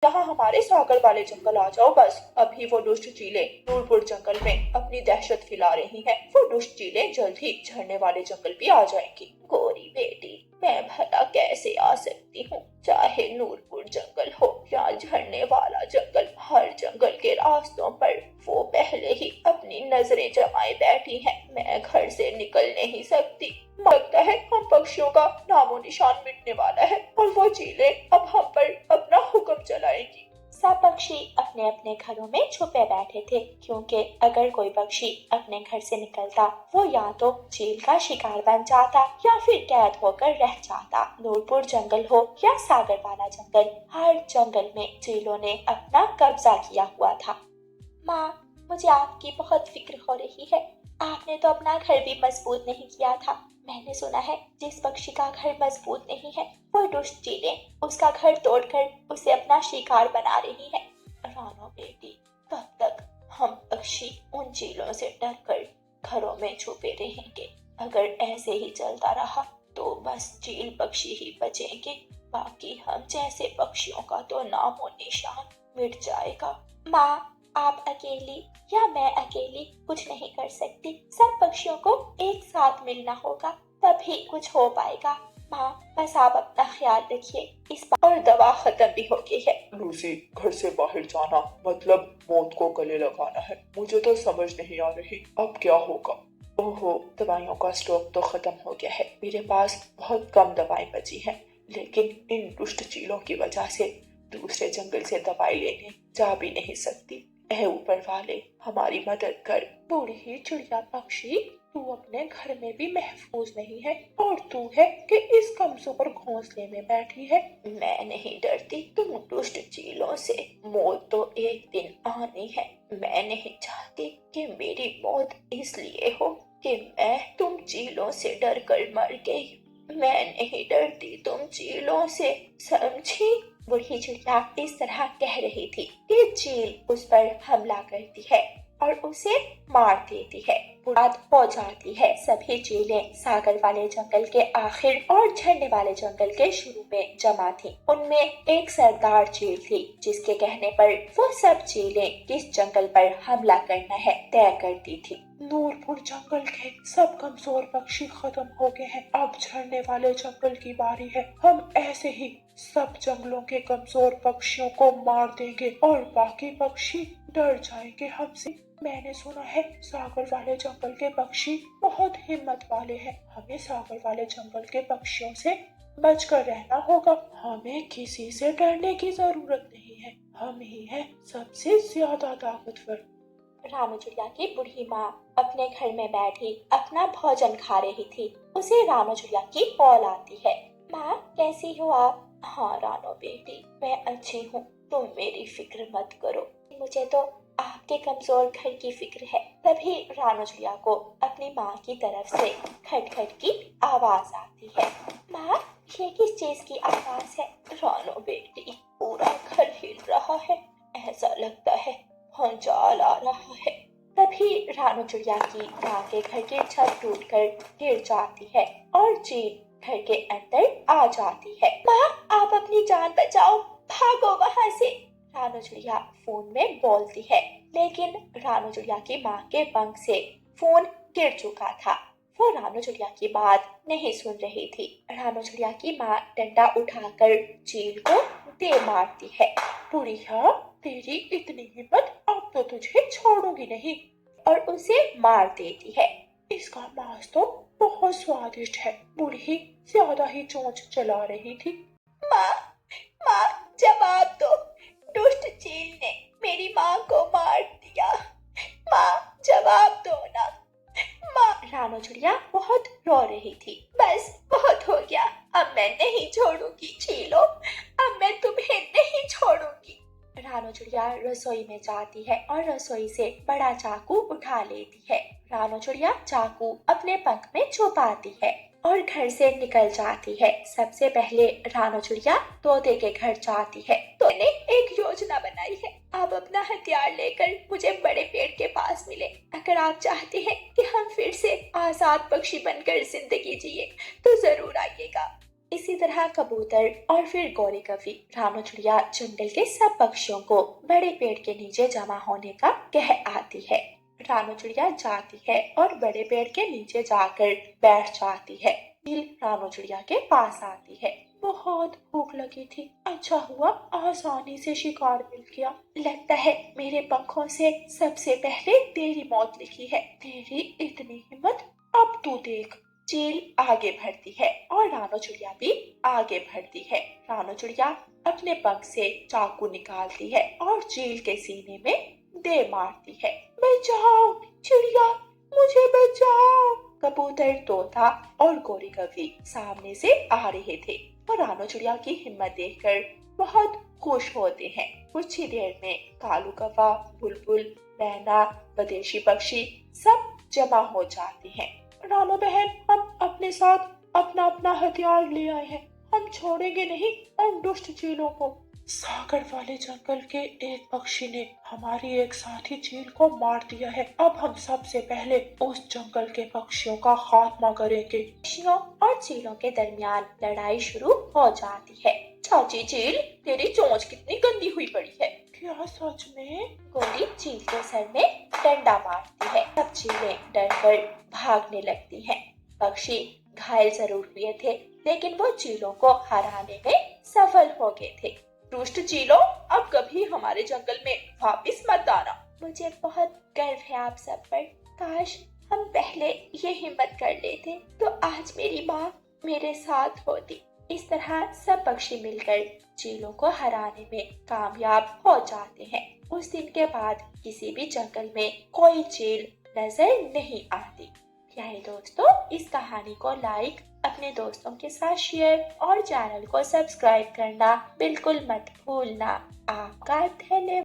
यहाँ हमारे सागर वाले जंगल आ जाओ बस। अभी वो दुष्ट चीलें नूरपुर जंगल में अपनी दहशत फैला रही हैं। वो दुष्ट चीलें जल्द ही झरने वाले जंगल भी आ जाएंगी। गोरी बेटी, मैं भला कैसे आ सकती हूँ? चाहे नूरपुर जंगल हो या झरने वाला जंगल, हर जंगल के रास्तों पर वो पहले ही अपनी नजरें जमाए बैठी हैं। मैं घर से निकल नहीं सकती। लगता है हम पक्षियों का नामो निशान मिटने वाला है और वो चीलें अब हम पर अपना हुक्म चलाएंगी। सब पक्षी अपने अपने घरों में छुपे बैठे थे, क्योंकि अगर कोई पक्षी अपने घर से निकलता वो या तो चील का शिकार बन जाता या फिर कैद होकर रह जाता। नूरपुर जंगल हो या सागर वाला जंगल, हर जंगल में चीलों ने अपना कब्जा किया हुआ था। माँ, मुझे आपकी बहुत फिक्र हो रही है। आपने तो अपना घर भी मजबूत नहीं किया था। मैंने सुना है जिस पक्षी का घर मजबूत नहीं है वो दुष्ट चीलें उसका घर तोड़कर उसे अपना शिकार बना रही है। रानो बेटी, कब तक हम पक्षी उन चीलों से डरकर घरों में छुपे रहेंगे? अगर ऐसे ही चलता रहा तो बस चील पक्षी ही बचेंगे। बाकी हम जैसे पक्षियों का तो नामो निशान मिट जाएगा। माँ, आप अकेली या मैं अकेली कुछ नहीं कर सकती। सब पक्षियों को एक साथ मिलना होगा, तभी कुछ हो पाएगा। माँ, बस आप अपना ख्याल रखिए। इस बार और दवा खत्म भी हो गई है। लूसी, घर से बाहर जाना मतलब मौत को गले लगाना है। मुझे तो समझ नहीं आ रही अब क्या होगा। ओहो, दवाइयों का स्टॉक तो खत्म हो गया है। मेरे पास बहुत कम दवाएं बची हैं, लेकिन इन दुष्ट चीलों की वजह से दूसरे जंगल से दवाई लेने जा भी नहीं सकती। ऐ ऊपर वाले, हमारी मदद कर। बूढ़ी चिड़िया पक्षी, तू अपने घर में भी महफूज नहीं है और तू है कि इस कमजोर घोंसले में बैठी है। मैं नहीं डरती तुम दुष्ट चीलों से। मौत तो एक दिन आनी है। मैं नहीं चाहती कि मेरी मौत इसलिए हो कि मैं तुम चीलों से डर कर मर गई। मैं नहीं डरती तुम चीलों से, समझी? बूढ़ी चिड़िया इस तरह कह रही थी कि चील उस पर हमला करती है और उसे मार देती है। रात हो जाती है। सभी चीलें सागर वाले जंगल के आखिर और झरने वाले जंगल के शुरू में जमा थी। उनमें एक सरदार चील थी जिसके कहने पर वो सब चीलें किस जंगल पर हमला करना है तय करती थी। नूरपुर जंगल के सब कमजोर पक्षी खत्म हो गए हैं। अब झरने वाले जंगल की बारी है। हम ऐसे ही सब जंगलों के कमजोर पक्षियों को मार देंगे और बाकी पक्षी डर जाएंगे हमसे। मैंने सुना है सागर वाले जंगल के पक्षी बहुत हिम्मत वाले हैं। हमें सागर वाले जंगल के पक्षियों से बचकर रहना होगा। हमें किसी से डरने की जरूरत नहीं है। हम ही हैं सबसे ज्यादा ताकतवर। रानू चिड़िया की बूढ़ी माँ अपने घर में बैठी अपना भोजन खा रही थी। उसे रानू चिड़िया की कॉल आती है। माँ, कैसी हो आप? हाँ रानो बेटी, मैं अच्छी हूँ। तुम मेरी फिक्र मत करो। मुझे तो आपके कमजोर घर की फिक्र है। तभी रानू चिड़िया को अपनी माँ की तरफ से खटखट की आवाज आती है। माँ, ये किस चीज की आवाज है? रानो बेटी, पूरा घर हिल रहा है। ऐसा लगता है भूचाल आ रहा है। तभी रानू चिड़िया की माँ के घर की छत टूटकर गिर जाती है और चील घर के अंदर आ जाती है। माँ, आप अपनी जान बचाओ, भागो वहाँ से। रानू चिड़िया फोन में बोलती है, लेकिन रानू चिड़िया की माँ के पंख से फोन गिर चुका था। वो रानू चिड़िया की बात नहीं सुन रही थी। रानू चिड़िया की माँ डंडा उठाकर चील को दे मारती है। बुढ़िया, तेरी इतनी हिम्मत, अब तो तुझे छोड़ूंगी नहीं। और उसे मार देती है। इसका मांस तो बहुत स्वादिष्ट है। बूढ़ी ज्यादा ही चोंच चला रही थी। माँ, माँ, जवाब दो। दुष्ट चील ने मेरी माँ को मार दिया। माँ, जवाब दो ना। माँ, रानू चिड़िया बहुत रो रही थी। बस बहुत हो गया, अब मैं नहीं छोड़ूंगी चीलो, अब मैं तुम्हें नहीं छोड़ूंगी। रानू चिड़िया रसोई में जाती है और रसोई से बड़ा चाकू उठा लेती है। रानू चिड़िया चाकू अपने पंख में छुपाती है और घर से निकल जाती है। सबसे पहले रानू चिड़िया तोते के घर जाती है। तो ने एक योजना बनाई है। आप अपना हथियार लेकर मुझे बड़े पेड़ के पास मिले। अगर आप चाहते हैं कि हम फिर से आजाद पक्षी बनकर जिंदगी जिए तो जरूर आइएगा। इसी इसी तरह कबूतर और फिर गौरी कवि रानो चिड़िया जंगल के सब पक्षियों को बड़े पेड़ के नीचे जमा होने का कह आती है। रानो चिड़िया जाती है और बड़े पेड़ के नीचे जाकर बैठ जाती है। चील रानो चिड़िया के पास आती है। बहुत भूख लगी थी, अच्छा हुआ आसानी से शिकार मिल गया। लगता है मेरे पंखों से सबसे पहले तेरी मौत लिखी है। तेरी इतनी हिम्मत, अब तू देख। चील आगे बढ़ती है और रानो चिड़िया भी आगे बढ़ती है। रानो चिड़िया अपने पंख से चाकू निकालती है और चील के सीने में दे मारती है। बचाओ चिड़िया, मुझे बचाओ। कबूतर, तोता और गौरी कवि सामने से आ रहे थे और रानो चिड़िया की हिम्मत देखकर बहुत खुश होते हैं। कुछ ही देर में कालू कौवा, बुलबुल, मैना, विदेशी पक्षी सब जमा हो जाते हैं। रानो बहन, हम अपने साथ अपना अपना हथियार ले आए हैं। हम छोड़ेंगे नहीं उन दुष्ट चीलों को। सागर वाले जंगल के एक पक्षी ने हमारी एक साथी चील को मार दिया है। अब हम सबसे पहले उस जंगल के पक्षियों का खात्मा करेंगे। पक्षियों और चीलों के दरमियान लड़ाई शुरू हो जाती है। चाची चील, तेरी चोंच कितनी गंदी हुई पड़ी है। क्या सच में? गोरी चील के सर में डंडा मारती है। सब चीलें डरकर भागने लगती हैं। पक्षी घायल जरूर हुए थे, लेकिन वो चीलों को हराने में सफल हो गए थे। दुष्ट चीलों, अब कभी हमारे जंगल में वापस मत आना। मुझे बहुत गर्व है आप सब पर। काश हम पहले ये हिम्मत कर लेते तो आज मेरी माँ मेरे साथ होती। इस तरह सब पक्षी मिलकर चीलों को हराने में कामयाब हो जाते हैं। उस दिन के बाद किसी भी जंगल में कोई चील नजर नहीं आती। प्यारे दोस्तों, इस कहानी को लाइक, अपने दोस्तों के साथ शेयर और चैनल को सब्सक्राइब करना बिल्कुल मत भूलना। आपका धन्यवाद।